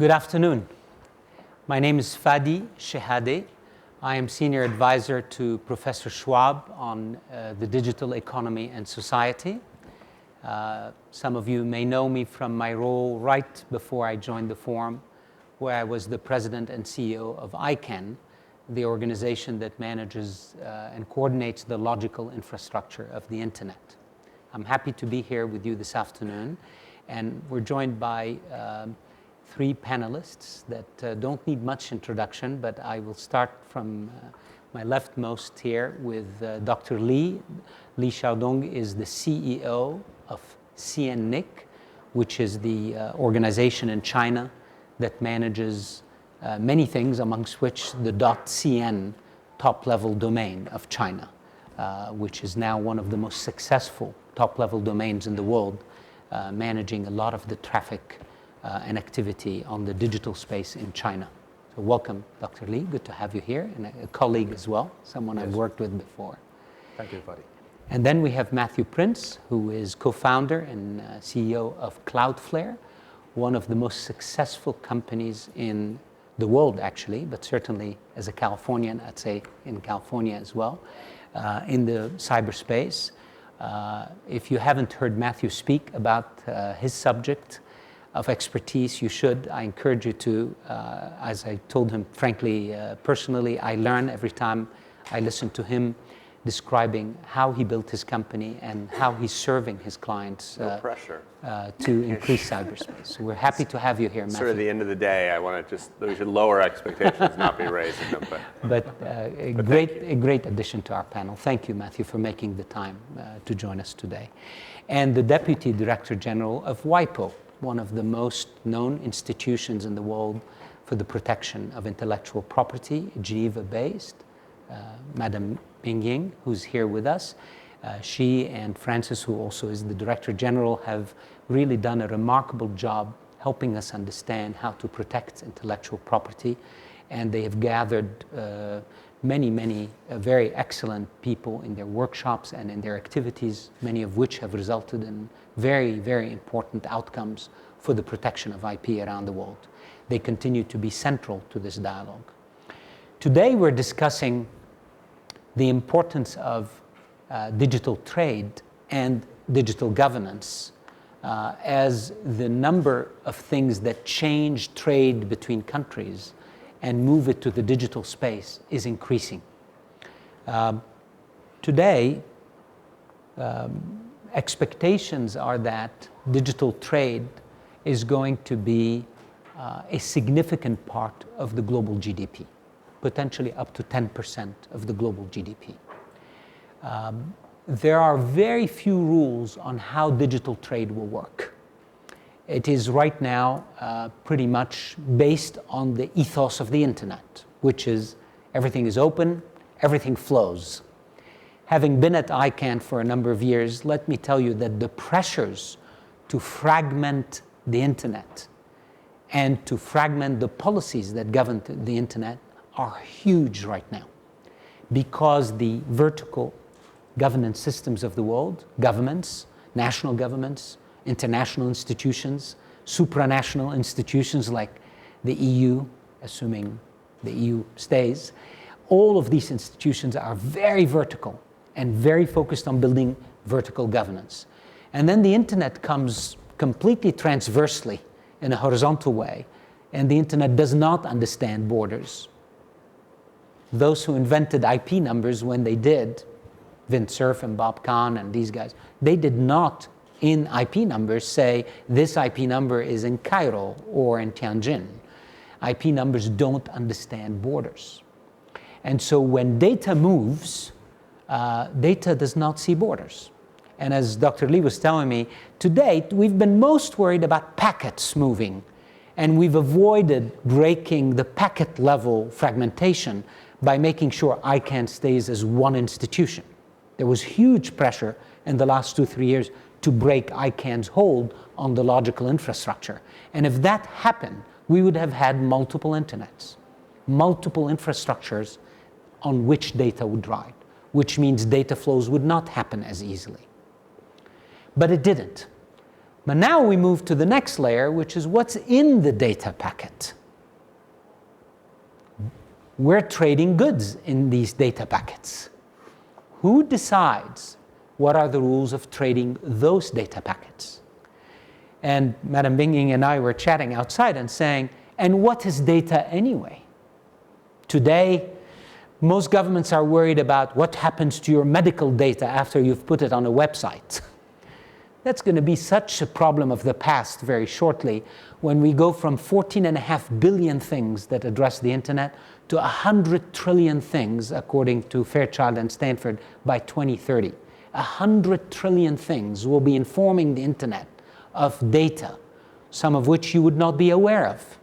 Good afternoon. My name is Fadi Chehadé. I am Senior Advisor to Professor Schwab on the digital economy and society. Some of you may know me from my role right before I joined the forum, where I was the President and CEO of ICANN, the organization that manages and coordinates the logical infrastructure of the Internet. I'm happy to be here with you this afternoon, and we're joined by three panelists that don't need much introduction, but I will start from my leftmost here with Dr. Li. Li Xiaodong is the CEO of CNNIC, which is the organization in China that manages many things, amongst which the .cn top-level domain of China, which is now one of the most successful top-level domains in the world, managing a lot of the traffic and activity on the digital space in China. So welcome, Dr. Li. Good to have you here, and a colleague as well, someone I've worked with before. Thank you, Fadi. And then we have Matthew Prince, who is co-founder and CEO of CloudFlare, one of the most successful companies in the world, actually, but certainly as a Californian, I'd say in California as well, in the cyberspace. If you haven't heard Matthew speak about his subject of expertise, you should. I encourage you to. As I told him, frankly, personally, I learn every time I listen to him describing how he built his company and how he's serving his clients to increase cyberspace. So we're happy to have you here, Matthew. Sort of the end of the day, I want to just, we should lower expectations, not be raising them. But a great addition to our panel. Thank you, Matthew, for making the time to join us today. And the Deputy Director General of WIPO, one of the most known institutions in the world for the protection of intellectual property, Geneva-based, Madam Binying, who's here with us. She and Francis, who also is the Director General, have really done a remarkable job helping us understand how to protect intellectual property. And they have gathered many very excellent people in their workshops and in their activities, many of which have resulted in very important outcomes for the protection of IP around the world. They continue to be central to this dialogue. Today we're discussing the importance of digital trade and digital governance as the number of things that change trade between countries and move it to the digital space is increasing. Today, expectations are that digital trade is going to be a significant part of the global GDP, potentially up to 10% of the global GDP. There are very few rules on how digital trade will work. It is right now pretty much based on the ethos of the internet, which is everything is open, everything flows. Having been at ICANN for a number of years, let me tell you that the pressures to fragment the internet and to fragment the policies that govern the internet are huge right now, because the vertical governance systems of the world, governments, national governments, international institutions, supranational institutions like the EU, assuming the EU stays, all of these institutions are very vertical and very focused on building vertical governance. And then the internet comes completely transversely in a horizontal way, and the internet does not understand borders. Those who invented IP numbers when they did, Vint Cerf and Bob Kahn and these guys, they did not in IP numbers say this IP number is in Cairo or in Tianjin. IP numbers don't understand borders. And so when data moves, data does not see borders. And as Dr. Li was telling me, to date, we've been most worried about packets moving, and we've avoided breaking the packet level fragmentation by making sure ICANN stays as one institution. There was huge pressure in the last 2-3 years to break ICANN's hold on the logical infrastructure. And if that happened, we would have had multiple internets, multiple infrastructures on which data would ride, which means data flows would not happen as easily. But it didn't. But now we move to the next layer, which is what's in the data packet. We're trading goods in these data packets. Who decides what are the rules of trading those data packets? And Madam Binying and I were chatting outside and saying, and what is data anyway? Today, most governments are worried about what happens to your medical data after you've put it on a website. That's going to be such a problem of the past very shortly when we go from 14.5 billion things that address the internet to 100 trillion things, according to Fairchild and Stanford, by 2030. 100 trillion things will be informing the internet of data, some of which you would not be aware of.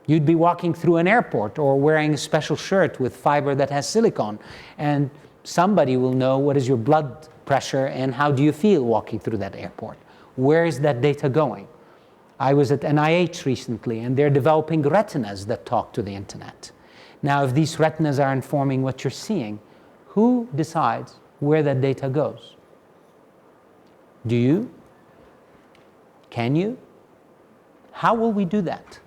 You'd be walking through an airport or wearing a special shirt with fiber that has silicone, and somebody will know what is your blood pressure and how do you feel walking through that airport. Where is that data going? I was at NIH recently, and they're developing retinas that talk to the internet. Now, if these retinas are informing what you're seeing, who decides where that data goes? Do you? Can you? How will we do that?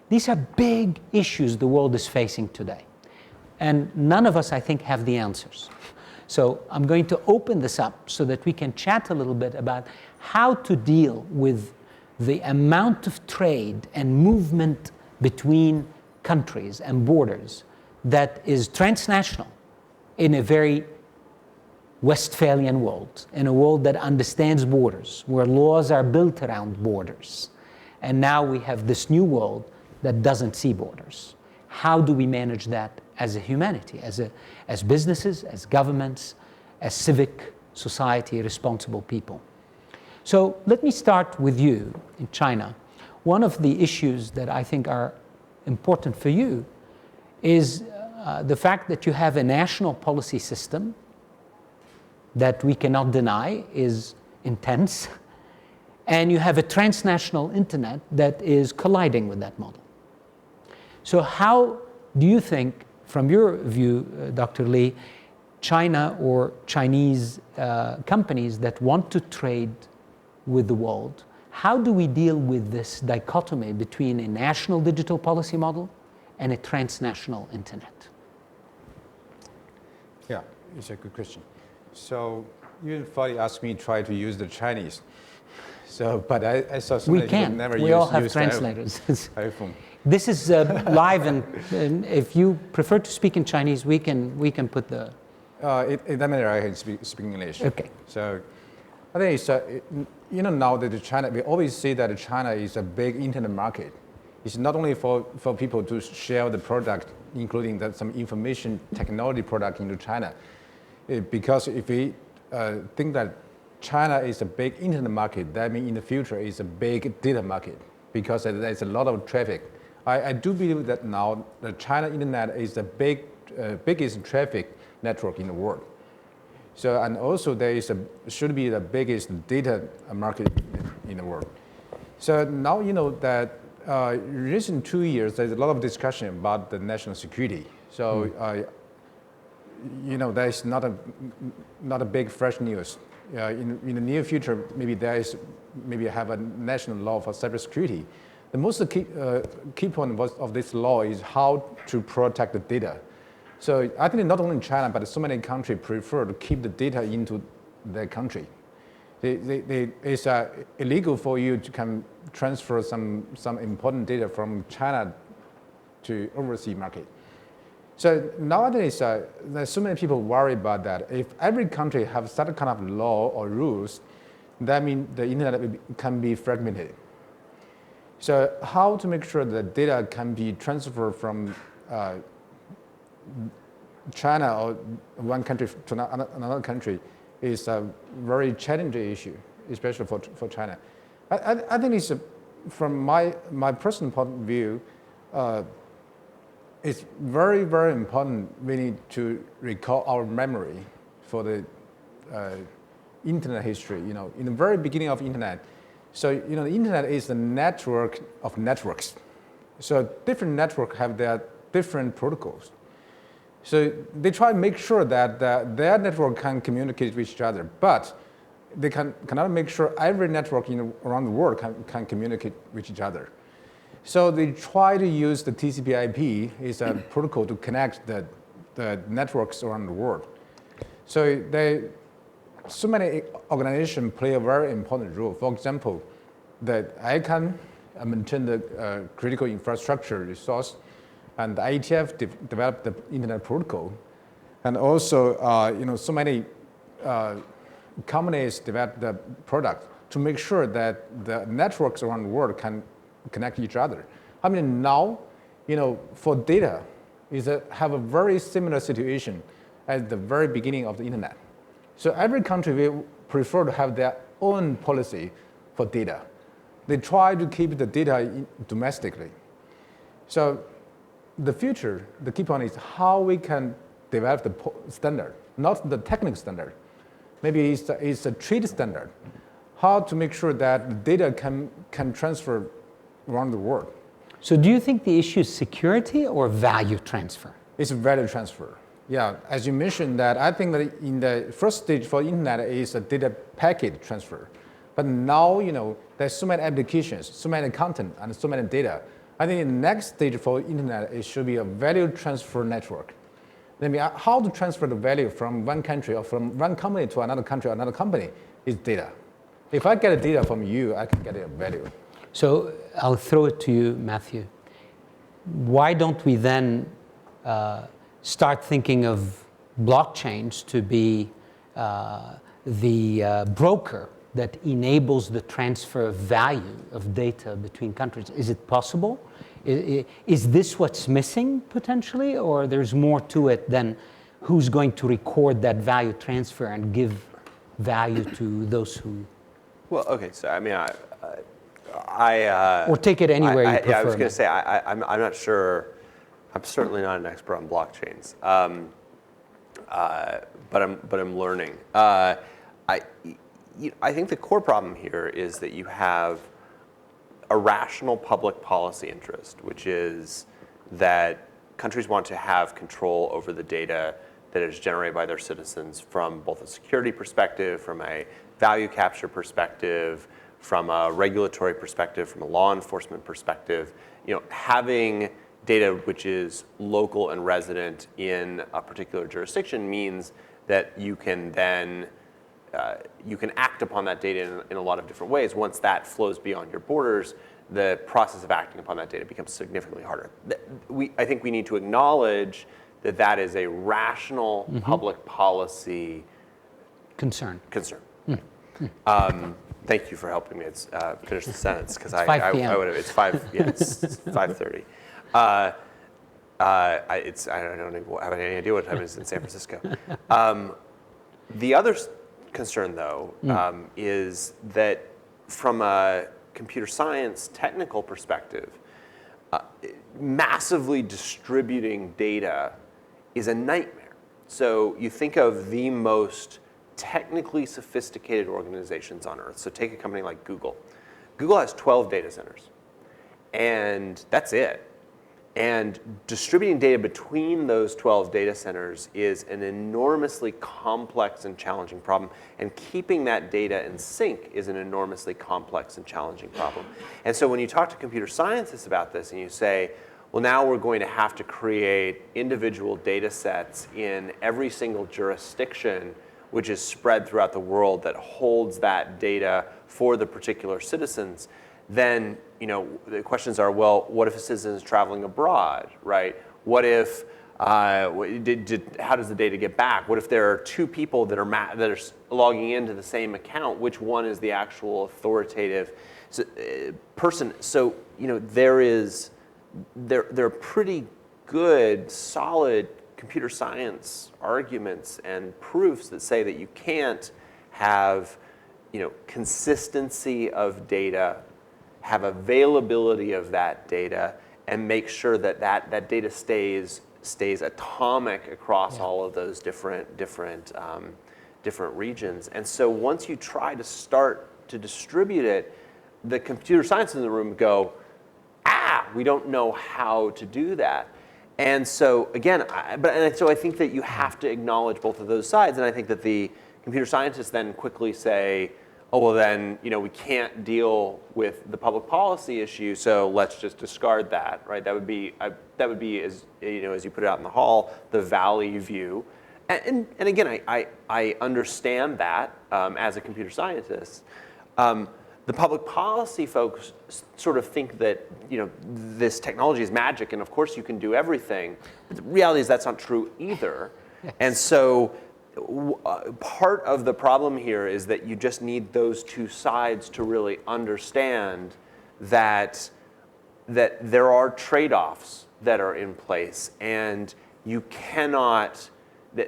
These are big issues the world is facing today. And none of us, I think, have the answers. So I'm going to open this up so that we can chat a little bit about how to deal with the amount of trade and movement between countries and borders that is transnational in a very Westphalian world, in a world that understands borders, where laws are built around borders. And now we have this new world that doesn't see borders. How do we manage that as a humanity, as businesses, as governments, as civic society, responsible people? So let me start with you in China. One of the issues that I think are important for you is the fact that you have a national policy system that we cannot deny is intense, and you have a transnational internet that is colliding with that model. So how do you think, from your view, Dr. Li, China or Chinese companies that want to trade with the world, how do we deal with this dichotomy between a national digital policy model and a transnational internet? Yeah, it's a good question. So you Fadi asked me to try to use the Chinese. So, but I saw some people never use. We all have translators. iPhone. This is live, and if you prefer to speak in Chinese, we can put the. It doesn't matter. I can speak English. Okay. So, I think it's now that China, we always say that China is a big internet market. It's not only for people to share the product, including some information technology product into China, because if we think that China is a big internet market, that means in the future it's a big data market because there's a lot of traffic. I do believe that now the China internet is the biggest traffic network in the world. So, and also there should be the biggest data market in the world. So now you know that recent 2 years there's a lot of discussion about the national security. So there's not a big fresh news. In the near future, maybe have a national law for cybersecurity. The most key point of this law is how to protect the data. So I think not only in China, but so many countries prefer to keep the data into their country. It's illegal for you to transfer some important data from China to overseas market. So nowadays, there's so many people worry about that. If every country have such kind of law or rules, that means the internet can be fragmented. So how to make sure that data can be transferred from China or one country to another country is a very challenging issue, especially for China. I think it's from my personal point of view. It's very, very important we need to recall our memory for the internet history. In the very beginning of internet, so the internet is the network of networks. So different networks have their different protocols. So they try to make sure that their network can communicate with each other. But they cannot make sure every network around the world can communicate with each other. So they try to use the TCP/IP as a protocol to connect the networks around the world. So so many organizations play a very important role. For example, the ICANN maintain the critical infrastructure resource, and the IETF developed the internet protocol, and also so many companies develop the product to make sure that the networks around the world can connect each other. I mean, now, for data, have a very similar situation at the very beginning of the internet. So every country will prefer to have their own policy for data. They try to keep the data domestically. So the future, the key point is how we can develop the standard, not the technical standard. Maybe it's a trade standard. How to make sure that the data can transfer around the world. So do you think the issue is security or value transfer? It's value transfer. Yeah, as you mentioned that, I think that in the first stage for internet is a data packet transfer. But now, there's so many applications, so many content, and so many data. I think the next stage for internet, it should be a value transfer network. I mean, how to transfer the value from one country or from one company to another country or another company is data. If I get data from you, I can get a value. So I'll throw it to you, Matthew. Why don't we then start thinking of blockchains to be the broker that enables the transfer of value of data between countries? Is it possible? Is this what's missing potentially, or there's more to it than who's going to record that value transfer and give value to those who? Well, okay, so I mean, or take it anywhere you prefer. Yeah, I was going to say, I'm not sure. I'm certainly not an expert on blockchains, but I'm learning. I think the core problem here is that you have a rational public policy interest, which is that countries want to have control over the data that is generated by their citizens from both a security perspective, from a value capture perspective, from a regulatory perspective, from a law enforcement perspective. Having data which is local and resident in a particular jurisdiction means that you can then you can act upon that data in a lot of different ways. Once that flows beyond your borders, the process of acting upon that data becomes significantly harder. I think we need to acknowledge that that is a rational public policy concern. Thank you for helping me finish the sentence, because I would have. It's 5:30. I don't have any idea what time it is in San Francisco. The other concern, though, is that from a computer science technical perspective, massively distributing data is a nightmare. So you think of the most technically sophisticated organizations on Earth. So take a company like Google. Google has 12 data centers, and that's it. And distributing data between those 12 data centers is an enormously complex and challenging problem. And keeping that data in sync is an enormously complex and challenging problem. And so when you talk to computer scientists about this and you say, well, now we're going to have to create individual data sets in every single jurisdiction which is spread throughout the world that holds that data for the particular citizens, then the questions are, well, what if a citizen is traveling abroad, right? What if, how does the data get back? What if there are two people that are logging into the same account? Which one is the actual authoritative person? So there are pretty good, solid computer science arguments and proofs that say that you can't have consistency of data, have availability of that data, and make sure that that data stays atomic across all of those different regions. And so once you try to start to distribute it, the computer science in the room go, we don't know how to do that. And so again, so I think that you have to acknowledge both of those sides, and I think that the computer scientists then quickly say, oh, well then, we can't deal with the public policy issue, so let's just discard that, right? That would be as you put it out in the hall, the valley view. And again, I understand that as a computer scientist. The public policy folks sort of think that this technology is magic, and of course you can do everything. But the reality is that's not true either. Yes. And so part of the problem here is that you just need those two sides to really understand that there are trade-offs that are in place, and you cannot. The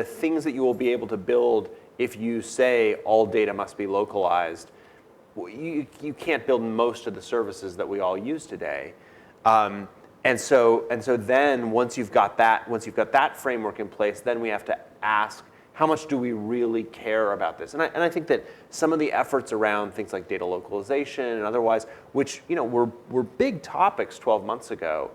things that you will be able to build if you say all data must be localized, you can't build most of the services that we all use today. And so then once you've got that framework in place, then we have to ask, how much do we really care about this? And I think that some of the efforts around things like data localization and otherwise, which were big topics 12 months ago,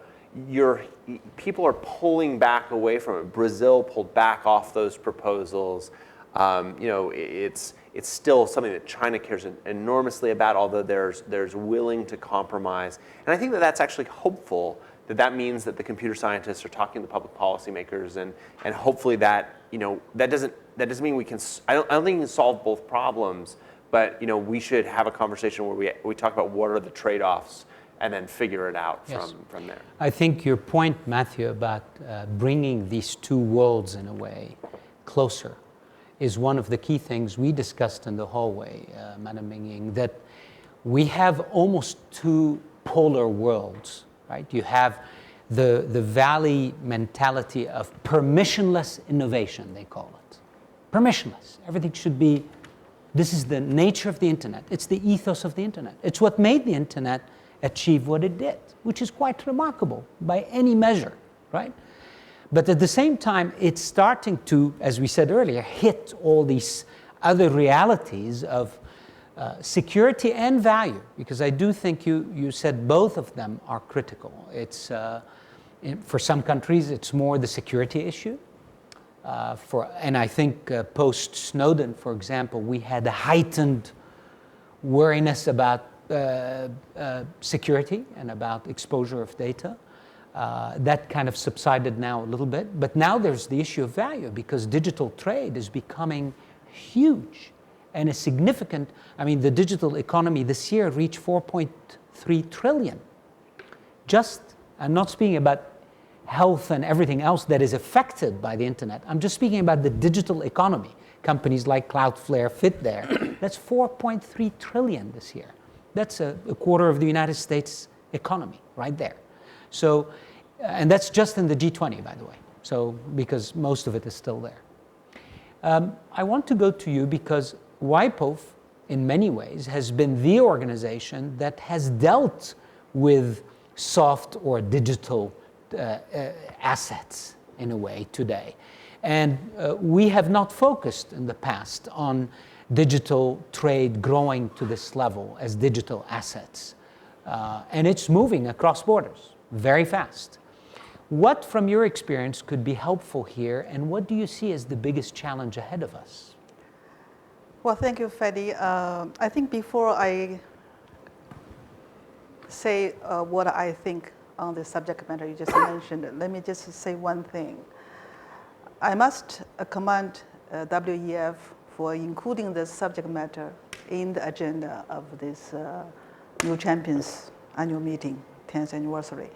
people are pulling back away from it. Brazil pulled back off those proposals. It's still something that China cares enormously about, although there's willing to compromise. And I think that that's actually hopeful. That means that the computer scientists are talking to public policymakers, and hopefully that doesn't mean we can. I don't think we can solve both problems, but we should have a conversation where we talk about what are the trade-offs, and then figure it out from there. I think your point, Matthew, about bringing these two worlds in a way closer is one of the key things we discussed in the hallway, Madam Binying, that we have almost two polar worlds, right? You have the valley mentality of permissionless innovation, they call it. Permissionless. Everything should be, this is the nature of the internet. It's the ethos of the internet. It's what made the internet achieve what it did, which is quite remarkable by any measure, right? But at the same time, it's starting to, as we said earlier, hit all these other realities of security and value, because I do think you said both of them are critical. It's for some countries, it's more the security issue. And I think post-Snowden, for example, we had a heightened wariness about security and about exposure of data. That kind of subsided now a little bit. But now there's the issue of value, because digital trade is becoming huge and a significant. I mean, the digital economy this year reached 4.3 trillion. I'm not speaking about health and everything else that is affected by the internet. I'm just speaking about the digital economy. Companies like CloudFlare fit there. That's 4.3 trillion this year. That's a quarter of the United States economy right there. So, and that's just in the G20, by the way. So, because most of it is still there. I want to go to you because WIPO, in many ways, has been the organization that has dealt with soft or digital assets in a way today. And we have not focused in the past on digital trade growing to this level as digital assets. And it's moving across borders very fast. What, from your experience, could be helpful here, and what do you see as the biggest challenge ahead of us? Well, thank you, Fadi. I think before I say what I think on the subject matter you just mentioned, let me just say one thing. I must commend WEF for including the subject matter in the agenda of this New Champions annual meeting, 10th anniversary.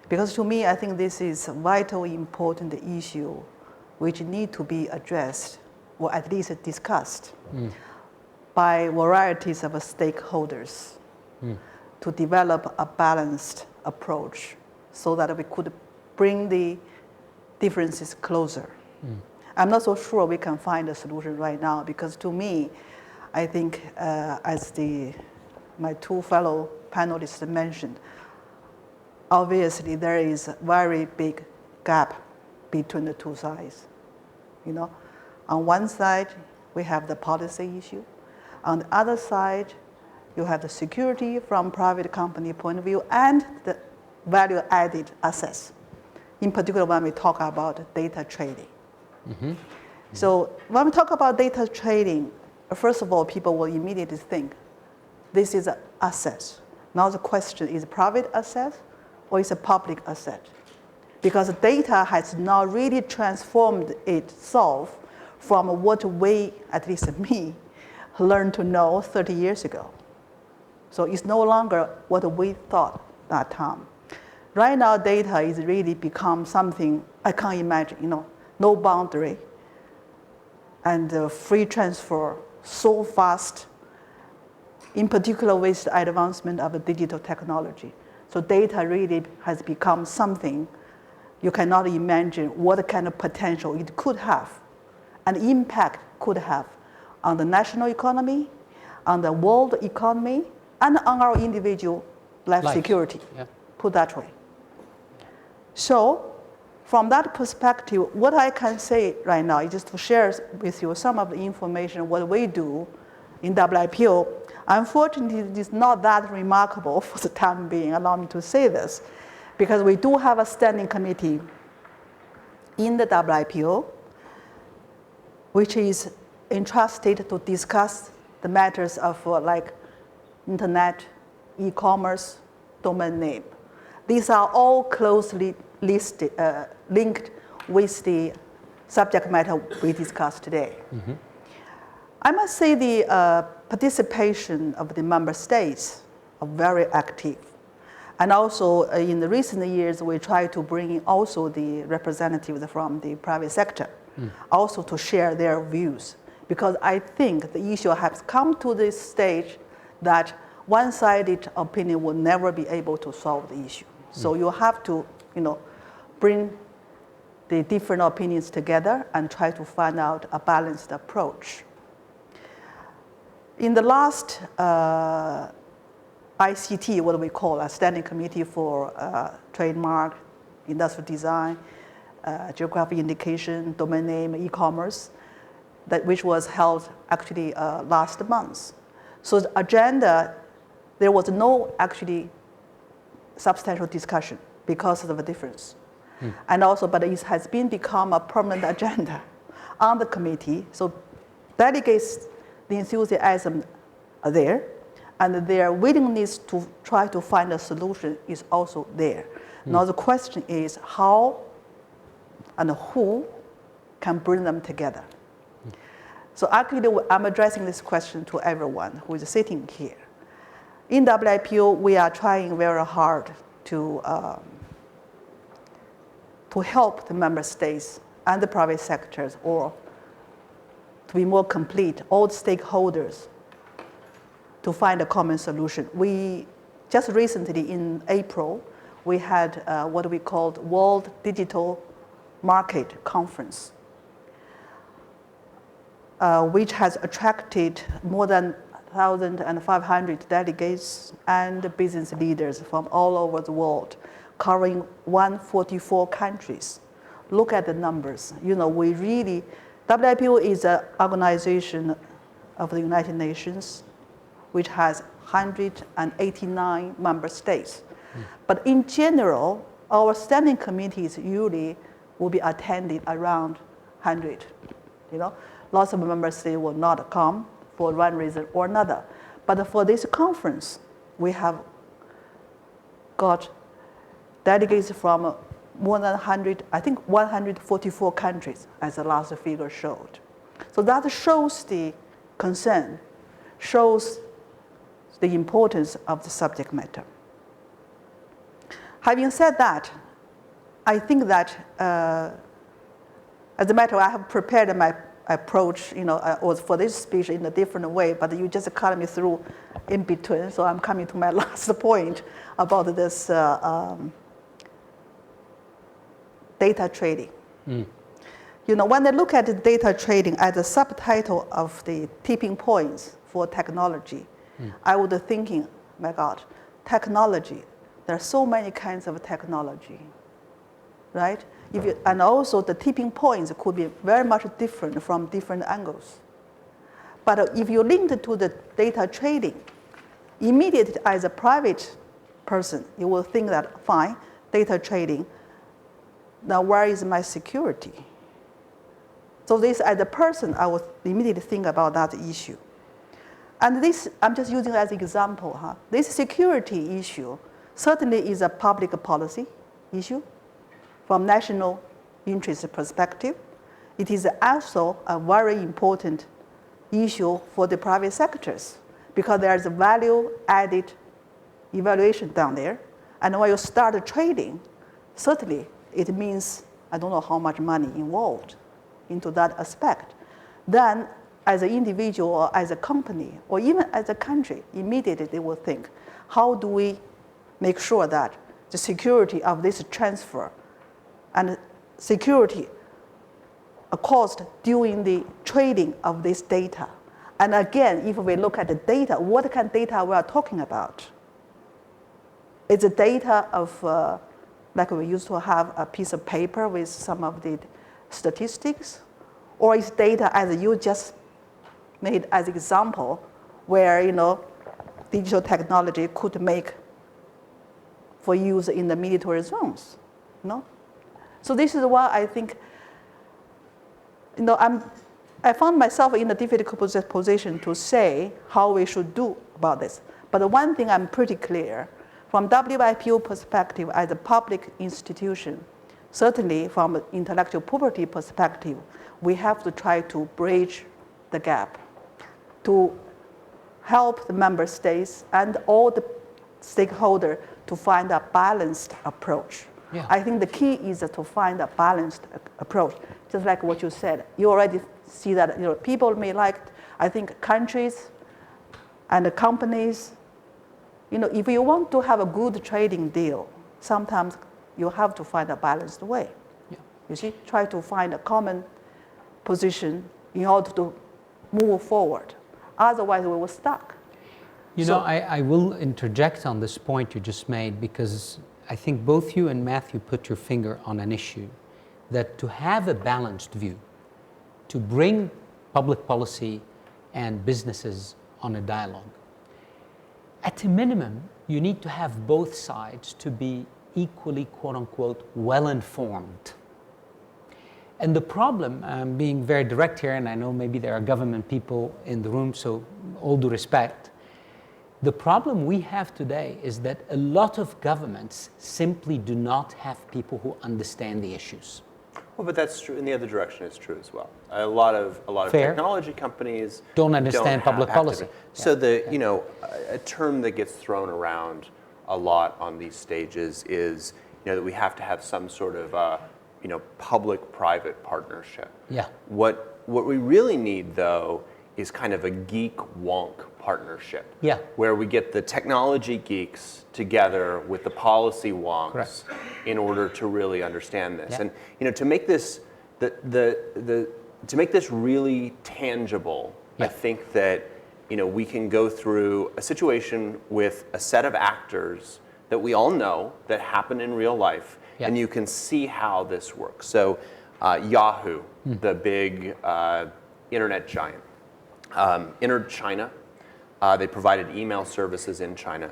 Because to me, I think this is a vitally important issue which need to be addressed, or at least discussed, by varieties of stakeholders to develop a balanced approach so that we could bring the differences closer. I'm not so sure we can find a solution right now, because to me, I think as my two fellow panelists mentioned, obviously there is a very big gap between the two sides. On one side, we have the policy issue. On the other side, you have the security from private company point of view and the value-added assets. In particular, when we talk about data trading. So when we talk about data trading, first of all, people will immediately think this is an asset. Now the question is private asset or is a public asset? Because data has now really transformed itself from what we, at least me, learned to know 30 years ago. So it's no longer what we thought that time. Right now, data is really become something I can't imagine, no boundary and free transfer so fast, in particular with the advancement of digital technology. So data really has become something you cannot imagine what kind of potential it could have, and impact could have on the national economy, on the world economy, and on our individual life security, put that way. So from that perspective, what I can say right now is just to share with you some of the information, what we do in WIPO. Unfortunately, it is not that remarkable for the time being, allow me to say this, because we do have a standing committee in the WIPO, which is entrusted to discuss the matters of like internet, e-commerce, domain name. These are all closely linked with the subject matter we discussed today. Mm-hmm. I must say the participation of the member states are very active. And also in the recent years, we try to bring in also the representatives from the private sector, also to share their views. Because I think the issue has come to this stage that one-sided opinion will never be able to solve the issue. So you have to, bring the different opinions together and try to find out a balanced approach. In the last ICT, what we call a Standing Committee for Trademark, Industrial Design, Geographic Indication, Domain Name, E-commerce, which was held actually last month. So the agenda, there was no actually substantial discussion because of the difference. And also, but it has become a permanent agenda on the committee. So delegates, the enthusiasm are there, and their willingness to try to find a solution is also there. Now the question is how and who can bring them together. So actually, I'm addressing this question to everyone who is sitting here. In WIPO, we are trying very hard to help the member states and the private sectors, or to be more complete, all stakeholders, to find a common solution. We just recently, in April, we had what we called World Digital Market Conference, which has attracted more than 1,500 delegates and business leaders from all over the world, covering 144 countries. Look at the numbers. We really, WIPO is an organization of the United Nations, which has 189 member states. But in general, our standing committees usually will be attended around 100. Lots of member states will not come for one reason or another. But for this conference, we have got delegates from more than 144 countries, as the last figure showed. So that shows the concern, shows the importance of the subject matter. Having said that, I think that, as a matter, I have prepared my approach, for this speech in a different way, but you just cut me through in between, so I'm coming to my last point about this data trading. When I look at the data trading as a subtitle of the tipping points for technology, I would be thinking, my God, technology, there are so many kinds of technology, right? And also the tipping points could be very much different from different angles. But if you link it to the data trading, immediately as a private person, you will think that, fine, data trading, now where is my security? So this, as a person, I would immediately think about that issue. And this, I'm just using it as an example. This security issue certainly is a public policy issue from national interest perspective. It is also a very important issue for the private sectors because there's a value-added evaluation down there. And when you start trading, certainly it means I don't know how much money involved into that aspect. Then as an individual or as a company or even as a country, immediately they will think, how do we make sure that the security of this transfer and security caused during the trading of this data? And again, if we look at the data, what kind of data we are talking about? It's a data of, like we used to have a piece of paper with some of the statistics, or it's data as you just made as example, where digital technology could make for use in the military zones. So this is why I think I found myself in a difficult position to say how we should do about this. But the one thing I'm pretty clear, from WIPO perspective as a public institution, certainly from an intellectual property perspective, we have to try to bridge the gap to help the member states and all the stakeholders to find a balanced approach. Yeah. I think the key is to find a balanced approach. Just like what you said, you already see that people may like, I think countries and the companies, if you want to have a good trading deal, sometimes you have to find a balanced way. Yeah. You see, try to find a common position in order to move forward. Otherwise, we will stuck. I will interject on this point you just made because I think both you and Matthew put your finger on an issue that to have a balanced view, to bring public policy and businesses on a dialogue, at a minimum, you need to have both sides to be equally, quote unquote, well-informed. And the problem, I'm being very direct here, and I know maybe there are government people in the room, so all due respect, the problem we have today is that a lot of governments simply do not have people who understand the issues. Well, but that's true. In the other direction, it's true as well. A lot of Fair. technology companies Don't understand public policy. So a term that gets thrown around a lot on these stages is that we have to have some sort of public-private partnership. Yeah. What we really need though is kind of a geek-wonk partnership. Yeah. Where we get the technology geeks together with the policy wonks. Correct. In order to really understand this. Yeah. And to make this to make this really tangible, Yeah. I think that we can go through a situation with a set of actors that we all know that happen in real life, Yeah. and you can see how this works. So Yahoo, the big internet giant, entered China. They provided email services in China.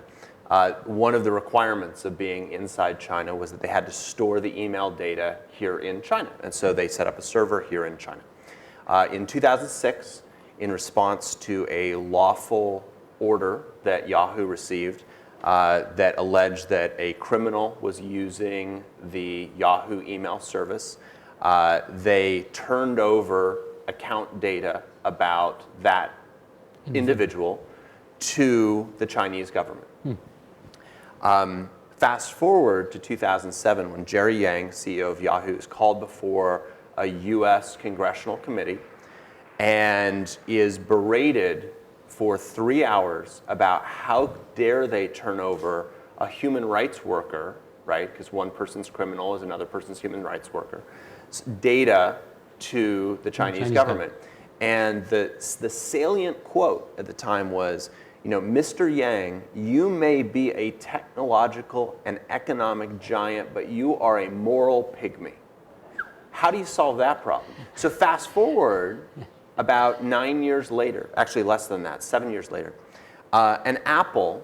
One of the requirements of being inside China was that they had to store the email data here in China. And so they set up a server here in China. In 2006, in response to a lawful order that Yahoo received that alleged that a criminal was using the Yahoo email service, they turned over account data about that individual to the Chinese government. Fast forward to 2007 when Jerry Yang, CEO of Yahoo, is called before a US congressional committee and is berated for 3 hours about how dare they turn over a human rights worker, right, because one person's criminal is another person's human rights worker, data to the Chinese government. And the salient quote at the time was, Mr. Yang, you may be a technological and economic giant, but you are a moral pygmy. How do you solve that problem? So fast forward about 9 years later, actually less than that, 7 years later, and Apple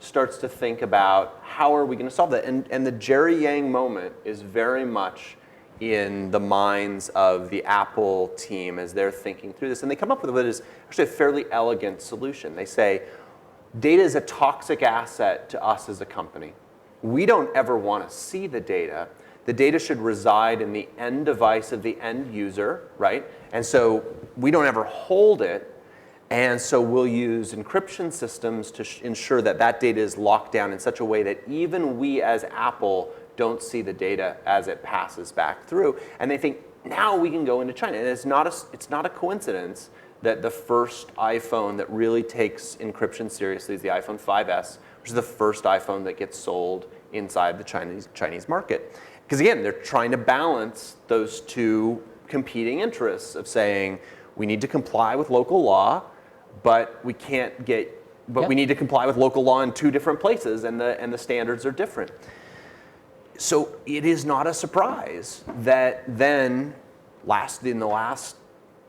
starts to think about how are we going to solve that? And the Jerry Yang moment is very much in the minds of the Apple team as they're thinking through this. And they come up with what is actually a fairly elegant solution. They say, data is a toxic asset to us as a company. We don't ever want to see the data. The data should reside in the end device of the end user, right? And so we don't ever hold it. And so we'll use encryption systems to ensure that that data is locked down in such a way that even we as Apple don't see the data as it passes back through. And they think, now we can go into China. And it's not a coincidence that the first iPhone that really takes encryption seriously is the iPhone 5S, which is the first iPhone that gets sold inside the Chinese market. Because again, they're trying to balance those two competing interests of saying, we need to comply with local law, but we can't get, but we need to comply with local law in two different places, and the standards are different. So it is not a surprise that then, in the last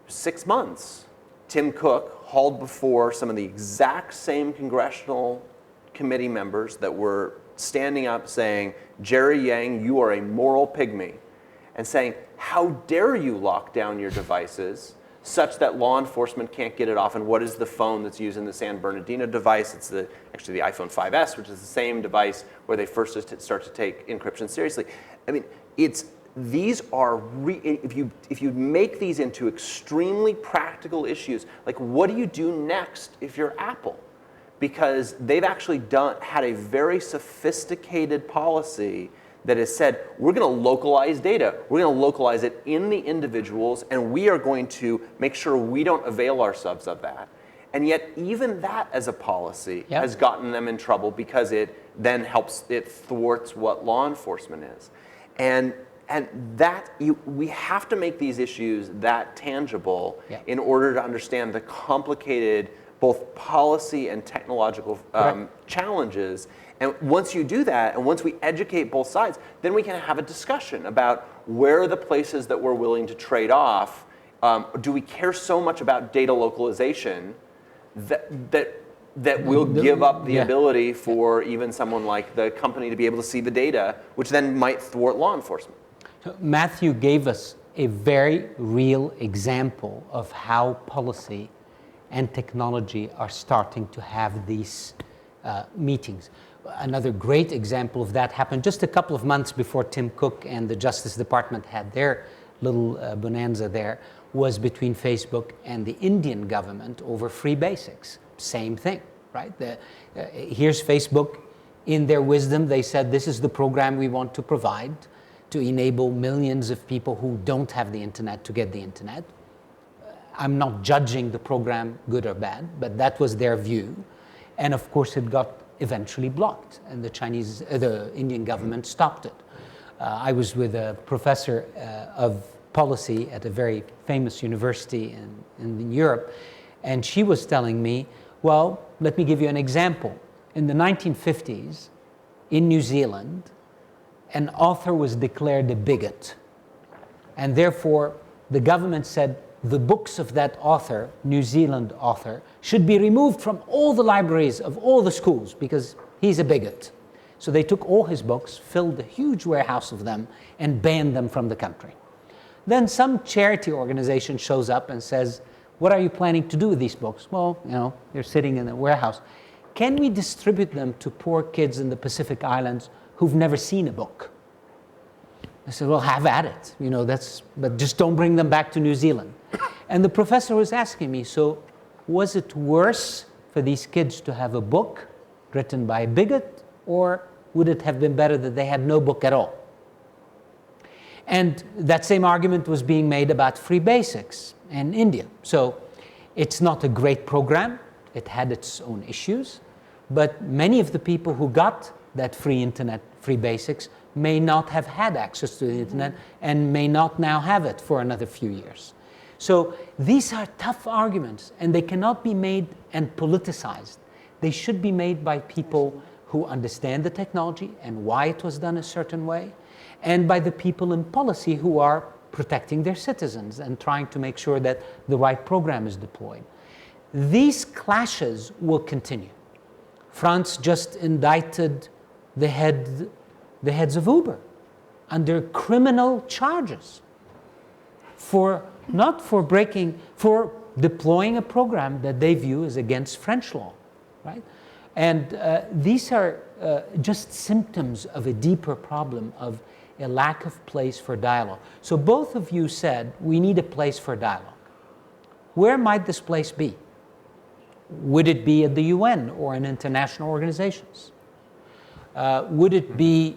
6 months, Tim Cook hauled before some of the exact same congressional committee members that were standing up saying, Jerry Yang, you are a moral pygmy, and saying, how dare you lock down your devices such that law enforcement can't get it off? And what is the phone that's using the San Bernardino device? It's actually the iPhone 5S, which is the same device where they first start to take encryption seriously. I mean, these are, if you make these into extremely practical issues, like what do you do next if you're Apple? Because they've actually had a very sophisticated policy that has said, we're going to localize data. We're going to localize it in the individuals, and we are going to make sure we don't avail ourselves of that. And yet, even that as a policy has gotten them in trouble because it then it thwarts what law enforcement is. And we have to make these issues that tangible in order to understand the complicated both policy and technological challenges. And once you do that, and once we educate both sides, then we can have a discussion about where are the places that we're willing to trade off. Do we care so much about data localization that we'll give up the ability for even someone like the company to be able to see the data, which then might thwart law enforcement? So Matthew gave us a very real example of how policy and technology are starting to have these meetings. Another great example of that happened just a couple of months before Tim Cook and the Justice Department had their little bonanza there, was between Facebook and the Indian government over free basics. Same thing, right? Here's Facebook. In their wisdom, they said, this is the program we want to provide to enable millions of people who don't have the internet to get the internet. I'm not judging the program good or bad, but that was their view. And of course, it got eventually blocked, and the Indian government stopped it. I was with a professor of policy at a very famous university in Europe, and she was telling me, well, let me give you an example. In the 1950s, in New Zealand, an author was declared a bigot, and therefore the government said, the books of that author, New Zealand author, should be removed from all the libraries of all the schools because he's a bigot. So they took all his books, filled a huge warehouse of them, and banned them from the country. Then some charity organization shows up and says, what are you planning to do with these books? Well, they're sitting in a warehouse. Can we distribute them to poor kids in the Pacific Islands who've never seen a book? I said, well, have at it. But just don't bring them back to New Zealand. And the professor was asking me, so was it worse for these kids to have a book written by a bigot, or would it have been better that they had no book at all? And that same argument was being made about free basics in India. So it's not a great program. It had its own issues. But many of the people who got that free internet, free basics, may not have had access to the internet and may not now have it for another few years. So these are tough arguments, and they cannot be made and politicized. They should be made by people who understand the technology and why it was done a certain way, and by the people in policy who are protecting their citizens and trying to make sure that the right program is deployed. These clashes will continue. France just indicted the heads of Uber. under criminal charges for deploying a program that they view as against French law, right? And these are just symptoms of a deeper problem of a lack of place for dialogue. So both of you said we need a place for dialogue. Where might this place be? Would it be at the UN or in international organizations? Would it be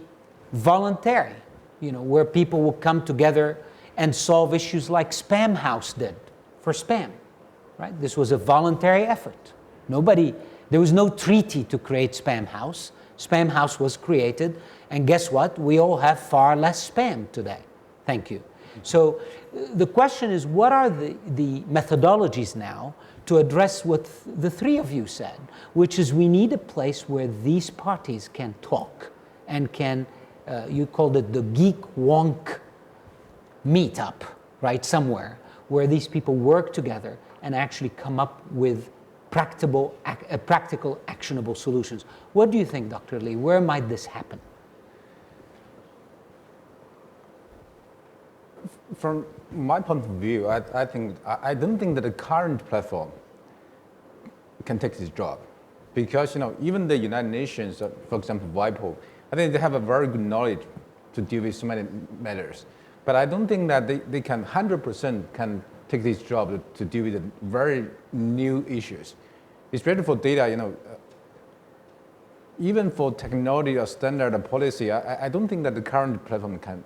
voluntary, where people will come together and solve issues like Spam House did for spam, right? This was a voluntary effort. There was no treaty to create Spam House. Spam House was created, and guess what? We all have far less spam today. Thank you. So the question is, what are the methodologies now to address what the three of you said, which is we need a place where these parties can talk and can, you called it the geek wonk meetup, right, somewhere, where these people work together and actually come up with practical, actionable solutions. What do you think, Dr. Lee? Where might this happen? From my point of view, I don't think that the current platform can take this job, because even the United Nations, for example, WIPO, I think they have a very good knowledge to deal with so many matters, but I don't think that they can 100% can take this job to deal with the very new issues, especially for data. Even for technology or standard or policy, I don't think that the current platform can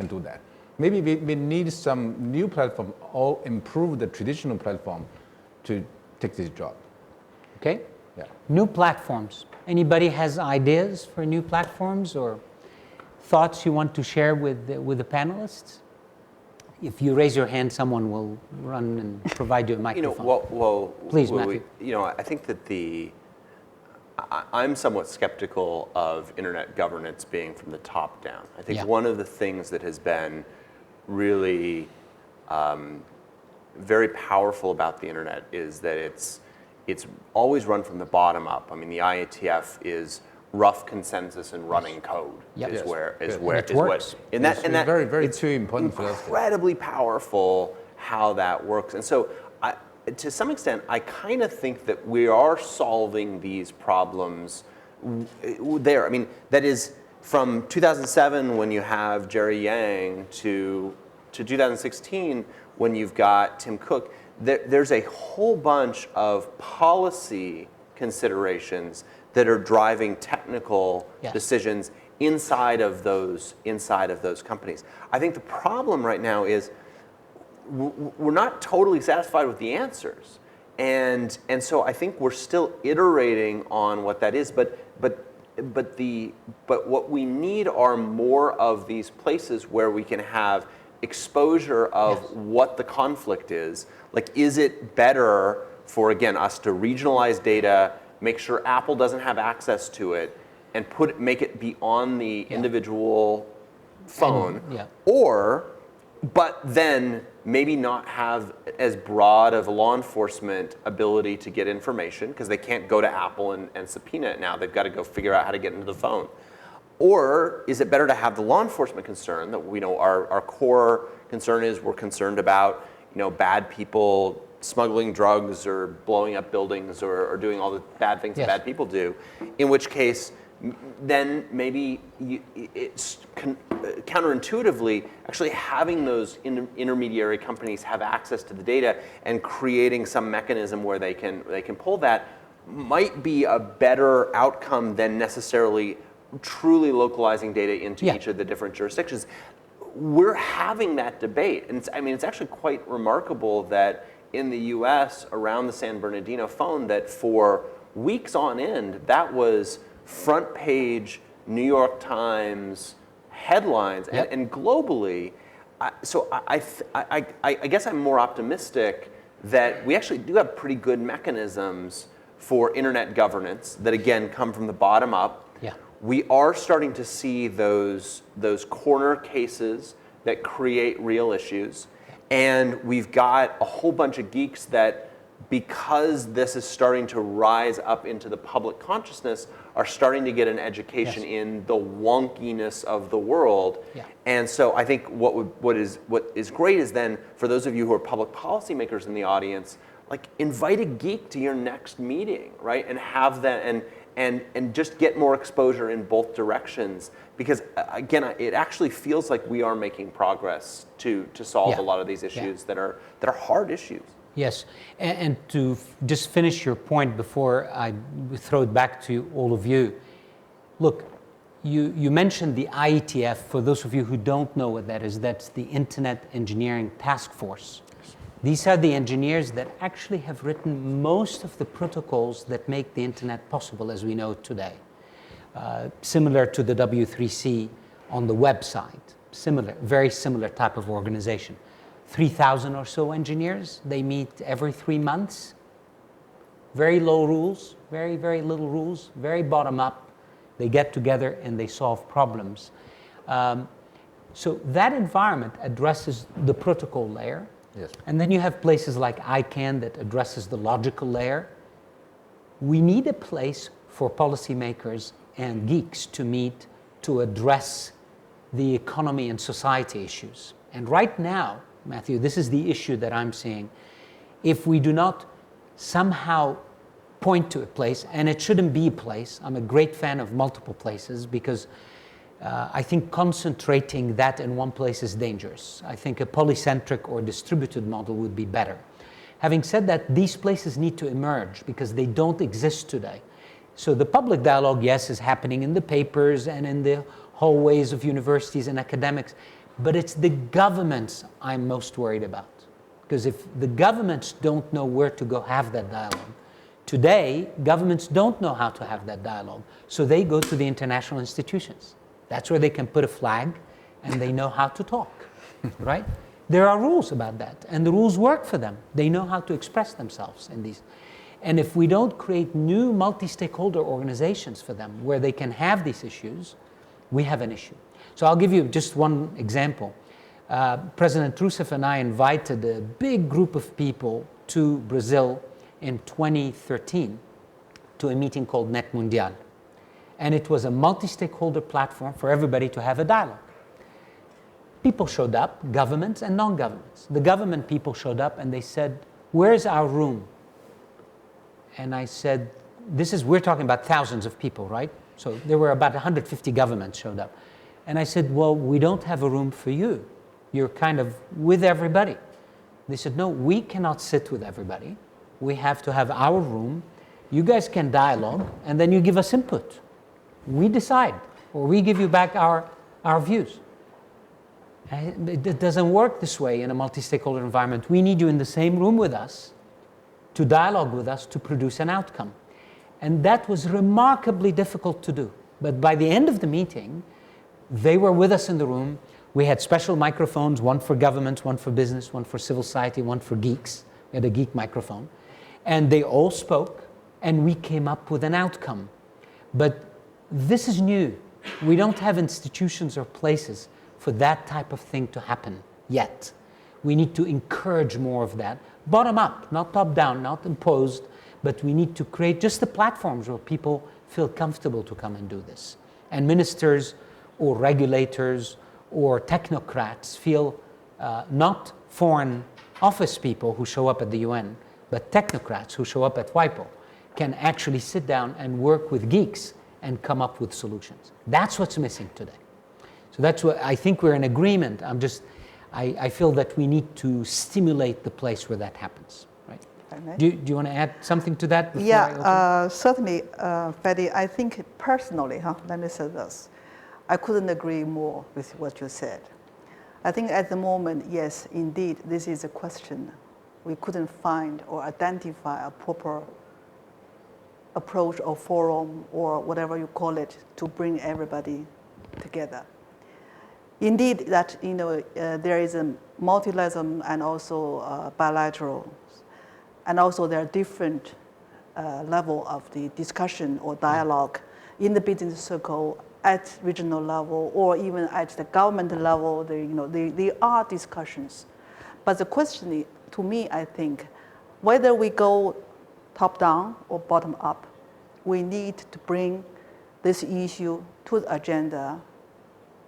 do that. Maybe we need some new platform or improve the traditional platform to take this job. Okay. Yeah. New platforms. Anybody has ideas for new platforms or thoughts you want to share with the panelists? If you raise your hand, someone will run and provide you a microphone. Please, Matthew. I think that I'm somewhat skeptical of internet governance being from the top down. I think one of the things that has been really very powerful about the internet is that it's always run from the bottom up. I mean, the IETF is rough consensus and running code is where it works. And that very, very too important for us. Incredibly powerful how that works. And so to some extent, I kind of think that we are solving these problems there. I mean, that is from 2007 when you have Jerry Yang to 2016 when you've got Tim Cook. There's a whole bunch of policy considerations that are driving technical decisions inside of those companies. I think the problem right now is we're not totally satisfied with the answers, and so I think we're still iterating on what that is. But what we need are more of these places where we can have exposure of what the conflict is. Like, is it better for, again, us to regionalize data, make sure Apple doesn't have access to it, and make it be on the individual phone, but then maybe not have as broad of a law enforcement ability to get information because they can't go to Apple and subpoena it now. They've got to go figure out how to get into the phone. Or is it better to have the law enforcement concern that our core concern is we're concerned about bad people smuggling drugs or blowing up buildings or doing all the bad things that bad people do, in which case then maybe it's counterintuitively actually having those intermediary companies have access to the data and creating some mechanism where they can pull that might be a better outcome than necessarily truly localizing data into each of the different jurisdictions. We're having that debate, and it's actually quite remarkable that in the US around the San Bernardino phone that for weeks on end that was front page New York Times headlines and globally. So I guess I'm more optimistic that we actually do have pretty good mechanisms for internet governance that again come from the bottom up. We are starting to see those corner cases that create real issues. And we've got a whole bunch of geeks that because this is starting to rise up into the public consciousness, are starting to get an education in the wonkiness of the world. Yeah. And so I think what is great is then, for those of you who are public policymakers in the audience, like invite a geek to your next meeting, right? And have that, and just get more exposure in both directions. Because again, it actually feels like we are making progress to solve a lot of these issues that are hard issues. Yes, and to just finish your point before I throw it back to all of you. Look, you mentioned the IETF. For those of you who don't know what that is, that's the Internet Engineering Task Force. These are the engineers that actually have written most of the protocols that make the internet possible as we know it today. Similar to the W3C on the website, very similar type of organization. 3,000 or so engineers, they meet every 3 months. Very low rules, very, very little rules, very bottom up. They get together and they solve problems. So that environment addresses the protocol layer. Yes. And then you have places like ICANN that addresses the logical layer. We need a place for policymakers and geeks to meet to address the economy and society issues. And right now, Matthew, this is the issue that I'm seeing. If we do not somehow point to a place, and it shouldn't be a place, I'm a great fan of multiple places because I think concentrating that in one place is dangerous. I think a polycentric or distributed model would be better. Having said that, these places need to emerge because they don't exist today. So the public dialogue, yes, is happening in the papers and in the hallways of universities and academics, but it's the governments I'm most worried about. Because if the governments don't know where to go have that dialogue, today, governments don't know how to have that dialogue, so they go to the international institutions. That's where they can put a flag and they know how to talk, right? There are rules about that, and the rules work for them. They know how to express themselves in these. And if we don't create new multi-stakeholder organizations for them where they can have these issues, we have an issue. So I'll give you just one example. President Rousseff and I invited a big group of people to Brazil in 2013 to a meeting called Net Mundial. And it was a multi-stakeholder platform for everybody to have a dialogue. People showed up, governments and non-governments. The government people showed up and they said, "Where's our room?" And I said, we're talking about thousands of people, right? So there were about 150 governments showed up. And I said, "Well, we don't have a room for you. You're kind of with everybody." They said, "No, we cannot sit with everybody. We have to have our room. You guys can dialogue, and then you give us input. We decide, or we give you back our views." It doesn't work this way in a multi-stakeholder environment. We need you in the same room with us to dialogue with us to produce an outcome. And that was remarkably difficult to do. But by the end of the meeting, they were with us in the room. We had special microphones, one for governments, one for business, one for civil society, one for geeks. We had a geek microphone. And they all spoke, and we came up with an outcome. But this is new. We don't have institutions or places for that type of thing to happen yet. We need to encourage more of that. Bottom up, not top down, not imposed, but we need to create just the platforms where people feel comfortable to come and do this. And ministers or regulators or technocrats feel not foreign office people who show up at the UN, but technocrats who show up at WIPO can actually sit down and work with geeks and come up with solutions. That's what's missing today. So that's what I think we're in agreement. I feel that we need to stimulate the place where that happens. Right? Do you want to add something to that? Yeah, certainly, Fadi. I think personally, let me say this. I couldn't agree more with what you said. I think at the moment, yes, indeed, this is a question. We couldn't find or identify a proper approach or forum or whatever you call it to bring everybody together. Indeed, that there is a multilateralism and also bilateral, and also there are different level of the discussion or dialogue in the business circle at regional level or even at the government level. There are discussions, but the question to me, I think, whether we go top down or bottom up, we need to bring this issue to the agenda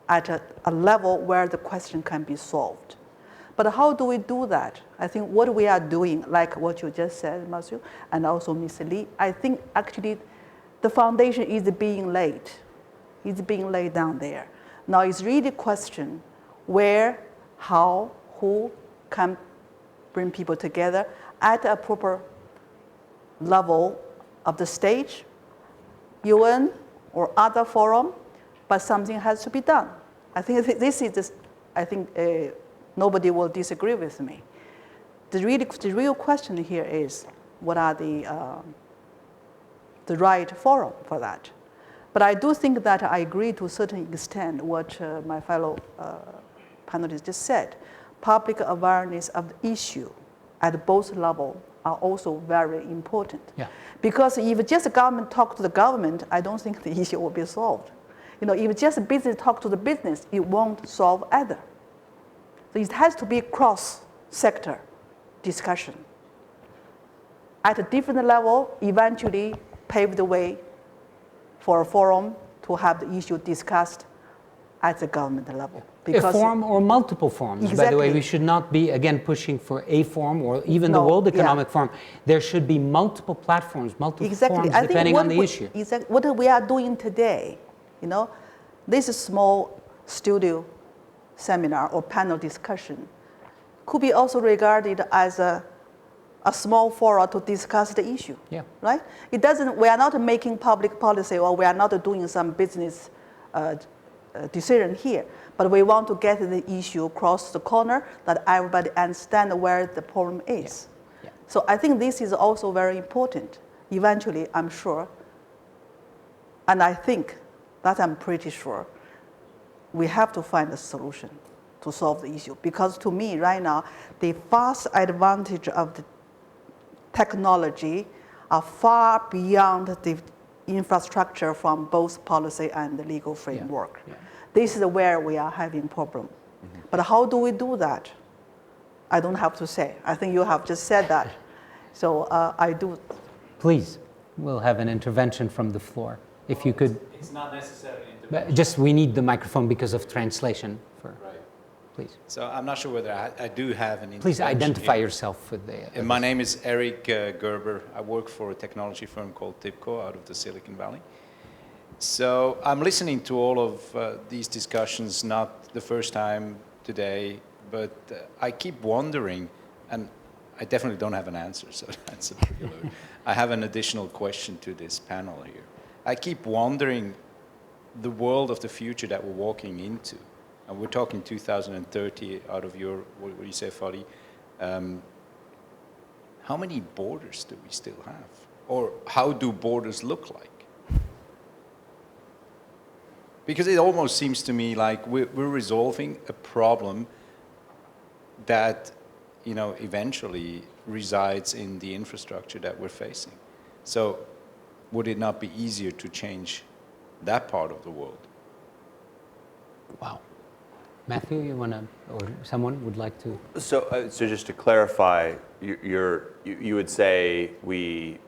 at a level where the question can be solved. But how do we do that? I think what we are doing, like what you just said, Matthew, and also Ms. Lee, I think actually the foundation is being laid. It's being laid down there. Now it's really a question where, how, who can bring people together at a proper level of the stage, UN or other forum, but something has to be done. I think this is just, I think nobody will disagree with me. The real question here is, what are the right forum for that? But I do think that I agree to a certain extent what my fellow panelists just said. Public awareness of the issue at both levels are also very important. Yeah. Because if just the government talk to the government, I don't think the issue will be solved. If just business talk to the business, it won't solve either. So it has to be cross-sector discussion. At a different level, eventually pave the way for a forum to have the issue discussed at the government level. Because a forum or multiple forums. Exactly. By the way, we should not be, again, pushing for a forum or even the World Economic Forum. There should be multiple platforms, multiple forums, depending on the issue. Exactly. What we are doing today, this small studio seminar or panel discussion could be also regarded as a small forum to discuss the issue. Yeah. Right? We are not making public policy, or we are not doing some business decision here, but we want to get the issue across the corner that everybody understand where the problem is. Yeah. Yeah. So I think this is also very important. Eventually, I'm sure, and I think that I'm pretty sure, we have to find a solution to solve the issue. Because to me, right now, the vast advantage of the technology are far beyond the infrastructure from both policy and the legal framework. Yeah. Yeah. This is where we are having problem. Mm-hmm. But how do we do that? I don't have to say. I think you have just said that. So I do. Please, we'll have an intervention from the floor. If you could. It's not necessarily an intervention. Just we need the microphone because of translation. Right. Please. So I'm not sure whether I do have an intervention. Please identify here. yourself with the. My name is Eric Gerber. I work for a technology firm called TIBCO out of the Silicon Valley. So I'm listening to all of these discussions, not the first time today, but I keep wondering, and I definitely don't have an answer, so that's a prelude. I have an additional question to this panel here. I keep wondering the world of the future that we're walking into, and we're talking 2030 out of your, what do you say, Fadi? How many borders do we still have? Or how do borders look like? Because it almost seems to me like we're resolving a problem that, eventually resides in the infrastructure that we're facing. So would it not be easier to change that part of the world? Wow. Matthew, you want to, or someone would like to? So just to clarify, you would say we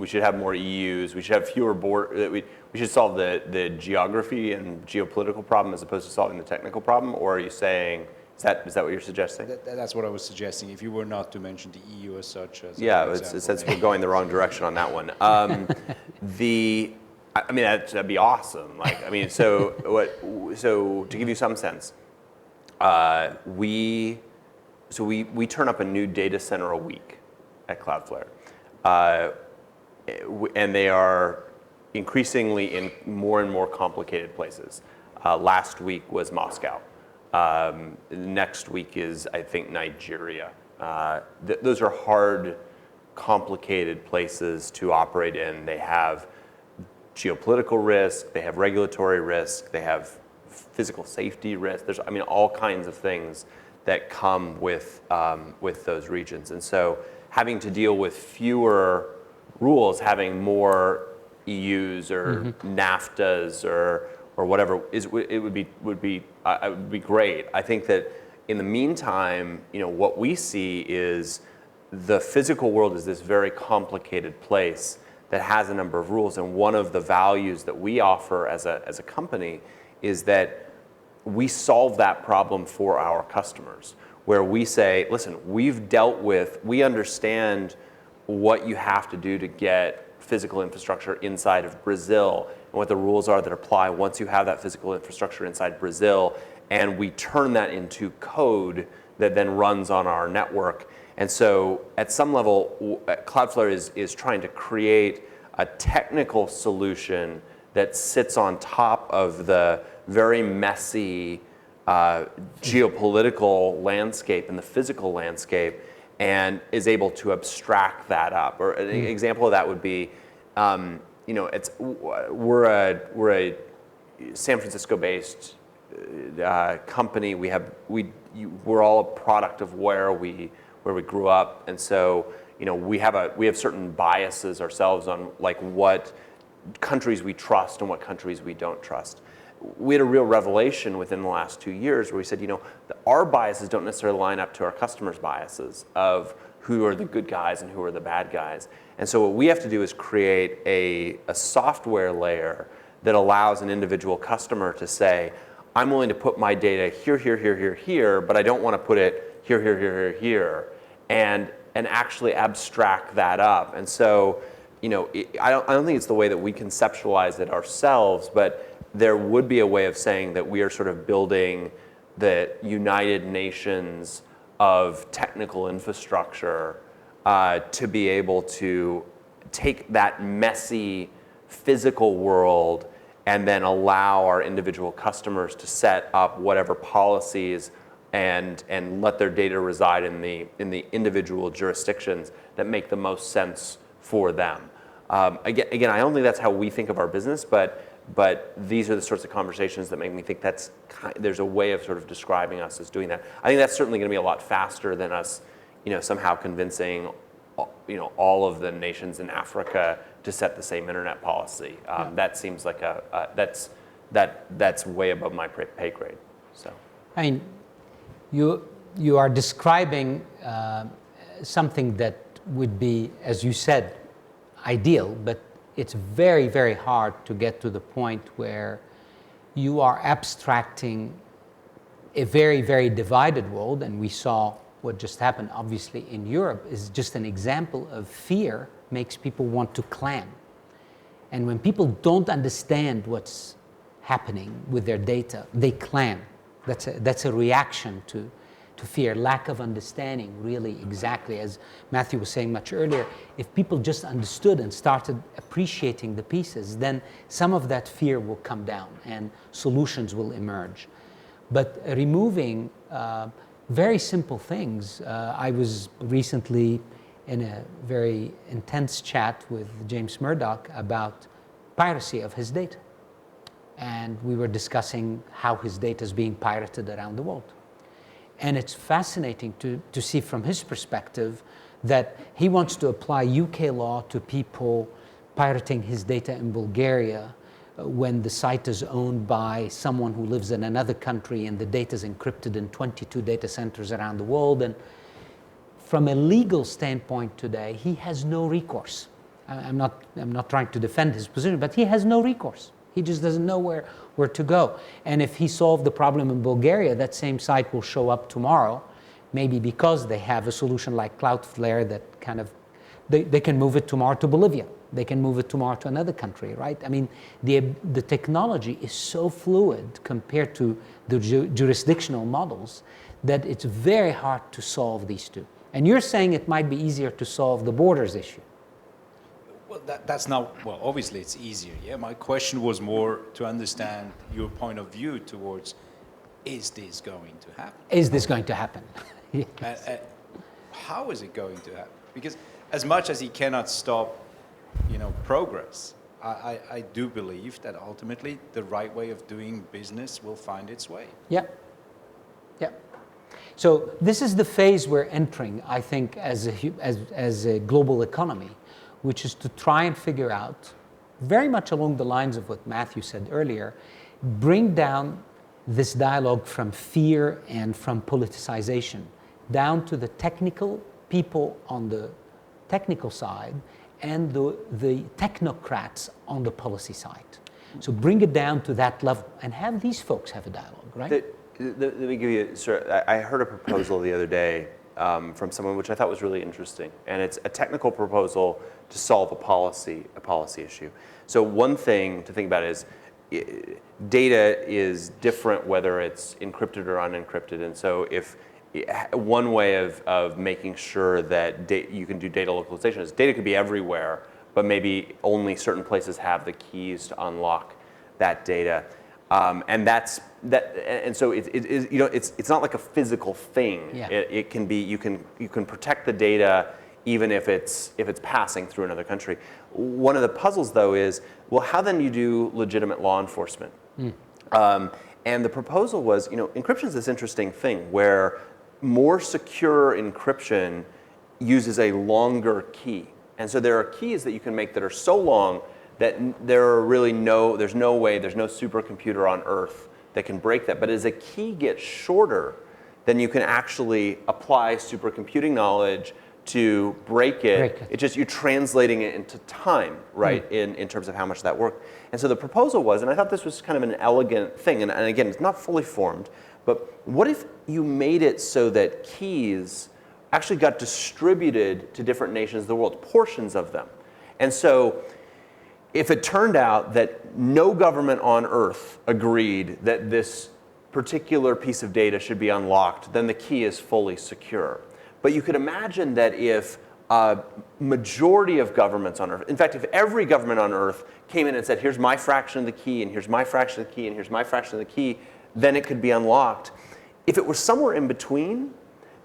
should have more EUs, we should have fewer borders, we should solve the geography and geopolitical problem as opposed to solving the technical problem, or are you saying, is that what you're suggesting? That's what I was suggesting, if you were not to mention the EU as such. It says we're going the wrong direction on that one. That'd be awesome. So to give you some sense, we turn up a new data center a week at CloudFlare. And they are increasingly in more and more complicated places. Last week was Moscow. Next week is, I think, Nigeria. Those are hard, complicated places to operate in. They have geopolitical risk, they have regulatory risk, they have physical safety risk. There's, all kinds of things that come with those regions. And so having to deal with fewer rules, having more EUs or NAFTAs or whatever would be great. I think that in the meantime, what we see is the physical world is this very complicated place that has a number of rules, and one of the values that we offer as a company is that we solve that problem for our customers, where we say, listen, we understand what you have to do to get physical infrastructure inside of Brazil and what the rules are that apply once you have that physical infrastructure inside Brazil, and we turn that into code that then runs on our network. And so at some level, Cloudflare is trying to create a technical solution that sits on top of the very messy geopolitical landscape and the physical landscape, and is able to abstract that up. Or an example of that would be, we're a San Francisco-based company. We're all a product of where we grew up, and so we have certain biases ourselves on like what countries we trust and what countries we don't trust. We had a real revelation within the last 2 years where we said, our biases don't necessarily line up to our customers' biases of who are the good guys and who are the bad guys. And so what we have to do is create a software layer that allows an individual customer to say, I'm willing to put my data here, here, here, here, here, but I don't want to put it here, here, here, here, here, and actually abstract that up. And so, I don't think it's the way that we conceptualize it ourselves, but there would be a way of saying that we are sort of building the United Nations of technical infrastructure to be able to take that messy physical world and then allow our individual customers to set up whatever policies and let their data reside in the individual jurisdictions that make the most sense for them. Again, I don't think that's how we think of our business, but these are the sorts of conversations that make me think there's a way of sort of describing us as doing that. I think that's certainly going to be a lot faster than us, somehow convincing, all of the nations in Africa to set the same internet policy. That seems like that's way above my pay grade. So, I mean, you are describing something that would be, as you said, ideal, but it's very, very hard to get to the point where you are abstracting a very, very divided world. And we saw what just happened, obviously, in Europe is just an example of fear makes people want to clan. And when people don't understand what's happening with their data, they clan. That's a reaction to fear, lack of understanding, really, exactly as Matthew was saying much earlier. If people just understood and started appreciating the pieces, then some of that fear will come down and solutions will emerge. But removing very simple things, I was recently in a very intense chat with James Murdoch about piracy of his data. And we were discussing how his data is being pirated around the world. And it's fascinating to see from his perspective that he wants to apply UK law to people pirating his data in Bulgaria when the site is owned by someone who lives in another country and the data is encrypted in 22 data centers around the world. And from a legal standpoint today, he has no recourse. I'm not trying to defend his position, but he has no recourse. He just doesn't know where to go. And if he solved the problem in Bulgaria, that same site will show up tomorrow, maybe because they have a solution like Cloudflare that kind of, they can move it tomorrow to Bolivia. They can move it tomorrow to another country, right? I mean, the technology is so fluid compared to the jurisdictional models that it's very hard to solve these two. And you're saying it might be easier to solve the borders issue. Well, that's not, well, obviously it's easier, yeah? My question was more to understand your point of view towards, is this going to happen? Is this going to happen? Yes. How is it going to happen? Because as much as he cannot stop, progress, I do believe that ultimately the right way of doing business will find its way. Yeah. Yeah. So this is the phase we're entering, I think, as a global economy, which is to try and figure out, very much along the lines of what Matthew said earlier, bring down this dialogue from fear and from politicization down to the technical people on the technical side and the technocrats on the policy side. So bring it down to that level and have these folks have a dialogue, right? Let me give you, sir, I heard a proposal the other day from someone which I thought was really interesting, and it's a technical proposal to solve a policy issue. So one thing to think about is data is different whether it's encrypted or unencrypted, and so if one way of making sure that you can do data localization is data could be everywhere, but maybe only certain places have the keys to unlock that data, and so it's not like a physical thing. Yeah. It can be you can protect the data even if it's passing through another country. One of the puzzles though is, well, how then do you do legitimate law enforcement? And the proposal was, encryption is this interesting thing where more secure encryption uses a longer key. And so there are keys that you can make that are so long that there's no supercomputer on Earth that can break that. But as a key gets shorter, then you can actually apply supercomputing knowledge to break it. It's just you're translating it into time, right, in terms of how much that worked. And so the proposal was, and I thought this was kind of an elegant thing, and again, it's not fully formed, but what if you made it so that keys actually got distributed to different nations of the world, portions of them. And so if it turned out that no government on Earth agreed that this particular piece of data should be unlocked, then the key is fully secure. But you could imagine that if a majority of governments on Earth, in fact, if every government on Earth came in and said, here's my fraction of the key, and here's my fraction of the key, and here's my fraction of the key, then it could be unlocked. If it was somewhere in between,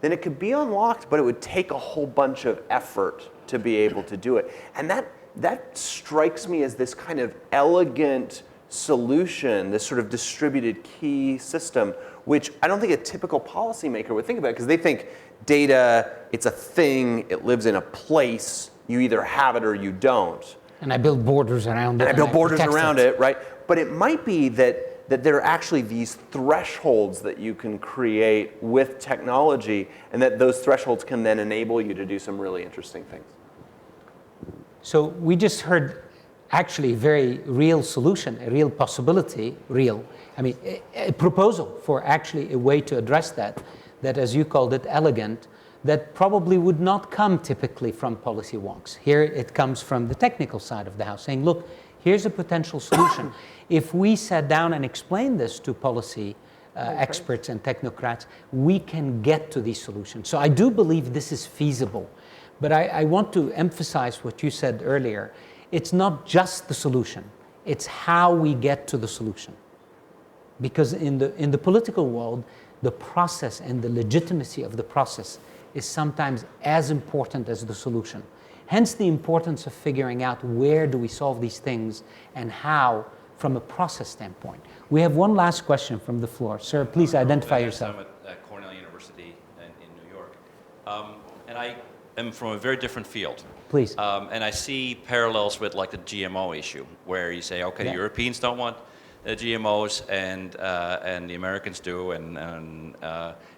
then it could be unlocked, but it would take a whole bunch of effort to be able to do it. And that strikes me as this kind of elegant solution, this sort of distributed key system, which I don't think a typical policymaker would think about, because they think data, it's a thing, it lives in a place, you either have it or you don't. And I build borders around it. And I build borders around it, right? But it might be that there are actually these thresholds that you can create with technology, and that those thresholds can then enable you to do some really interesting things. So we just heard actually a very real solution, a real possibility, a proposal for actually a way to address that as you called it, elegant, that probably would not come typically from policy wonks. Here it comes from the technical side of the house, saying, look, here's a potential solution. If we sat down and explained this to policy experts and technocrats, we can get to these solutions. So I do believe this is feasible. But I want to emphasize what you said earlier. It's not just the solution. It's how we get to the solution. Because in the political world, the process and the legitimacy of the process is sometimes as important as the solution. Hence the importance of figuring out where do we solve these things and how from a process standpoint. We have one last question from the floor. Sir, please identify yourself. I'm at Cornell University in New York. And I am from a very different field. Please. And I see parallels with like the GMO issue, where you say, okay, the Europeans don't want GMOs and the Americans do, and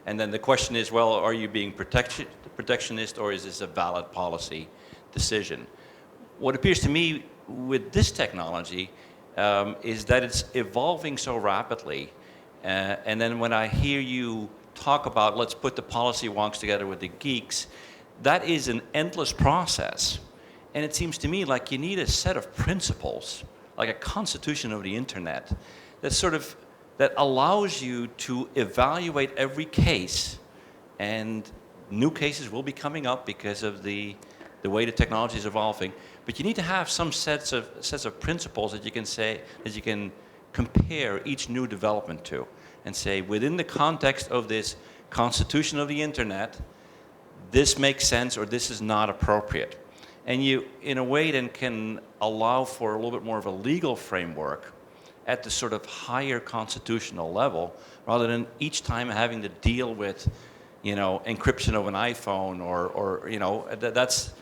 then the question is, well, are you being protectionist, or is this a valid policy decision? What appears to me with this technology is that it's evolving so rapidly, and then when I hear you talk about let's put the policy wonks together with the geeks, that is an endless process, and it seems to me like you need a set of principles, like a constitution of the internet, that allows you to evaluate every case, and new cases will be coming up because of the way the technology is evolving. But you need to have some sets of principles that you can say, that you can compare each new development to, and say, within the context of this constitution of the internet, this makes sense or this is not appropriate. And you, in a way, then can allow for a little bit more of a legal framework at the sort of higher constitutional level, rather than each time having to deal with, encryption of an iPhone or that's,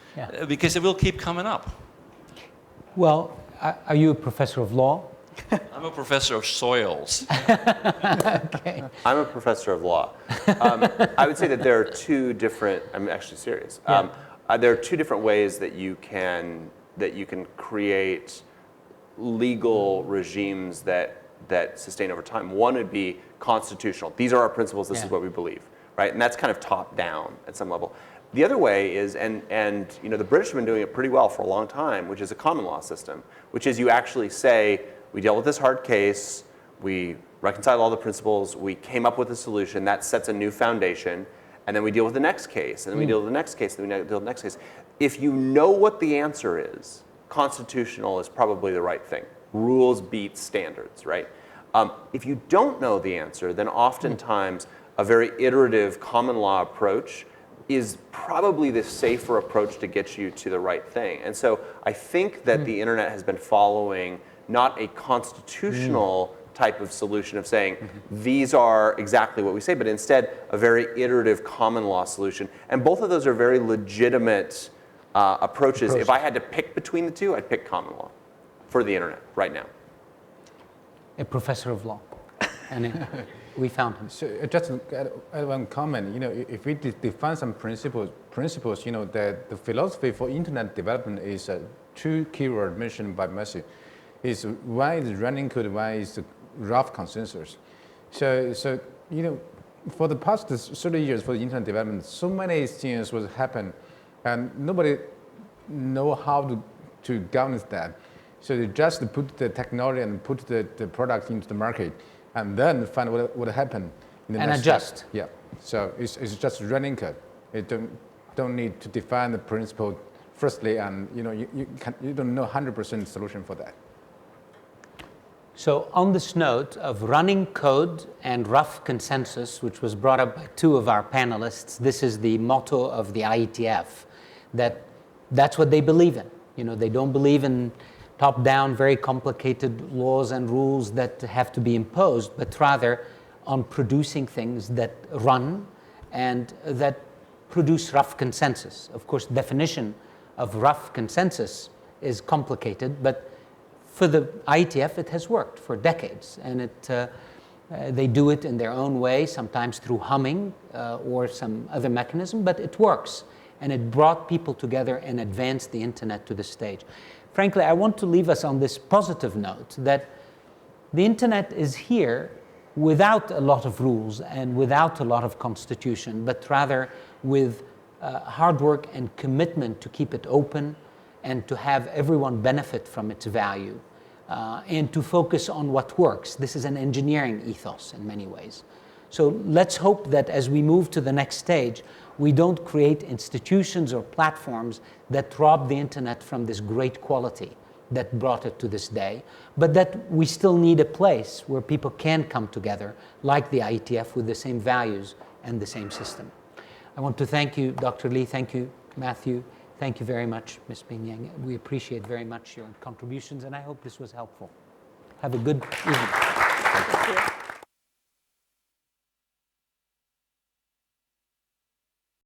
because it will keep coming up. Well, are you a professor of law? I'm a professor of soils. Okay. I'm a professor of law. I would say that there are two different, I'm actually serious. Yeah. There are two different ways that you can create legal regimes that sustain over time. One would be constitutional. These are our principles, this is what we believe, right? And that's kind of top down at some level. The other way is, and the British have been doing it pretty well for a long time, which is a common law system, which is you actually say, we dealt with this hard case, we reconciled all the principles, we came up with a solution, that sets a new foundation, and then we deal with the next case, and then we deal with the next case, and then we deal with the next case. If you know what the answer is, constitutional is probably the right thing. Rules beat standards, right? If you don't know the answer, then oftentimes a very iterative common law approach is probably the safer approach to get you to the right thing. And so I think that the internet has been following not a constitutional type of solution of saying these are exactly what we say, but instead a very iterative common law solution. And both of those are very legitimate approaches. If I had to pick between the two, I'd pick common law for the internet right now. A professor of law. And we found him. So just add one comment. If we define some principles, that the philosophy for internet development is two keyword mentioned by Matthew. Is one is running code, one is rough consensus. So for the past 30 years for the internet development, so many things was happen, and nobody know how to govern that. So they just put the technology and put the product into the market, and then find what happened in the and next adjust. step. Yeah. So it's just running code. You don't need to define the principle firstly, and you don't know 100% solution for that. So on this note of running code and rough consensus, which was brought up by two of our panelists, this is the motto of the IETF, that's what they believe in. They don't believe in top-down, very complicated laws and rules that have to be imposed, but rather on producing things that run and that produce rough consensus. Of course, the definition of rough consensus is complicated, but for the IETF, it has worked for decades, and they do it in their own way, sometimes through humming or some other mechanism, but it works, and it brought people together and advanced the internet to the stage. Frankly, I want to leave us on this positive note that the internet is here without a lot of rules and without a lot of constitution, but rather with hard work and commitment to keep it open and to have everyone benefit from its value and to focus on what works. This is an engineering ethos in many ways. So let's hope that as we move to the next stage, we don't create institutions or platforms that rob the internet from this great quality that brought it to this day, but that we still need a place where people can come together, like the IETF, with the same values and the same system. I want to thank you, Dr. Lee. Thank you, Matthew. Thank you very much, Ms. Binying. We appreciate very much your contributions, and I hope this was helpful. Have a good evening.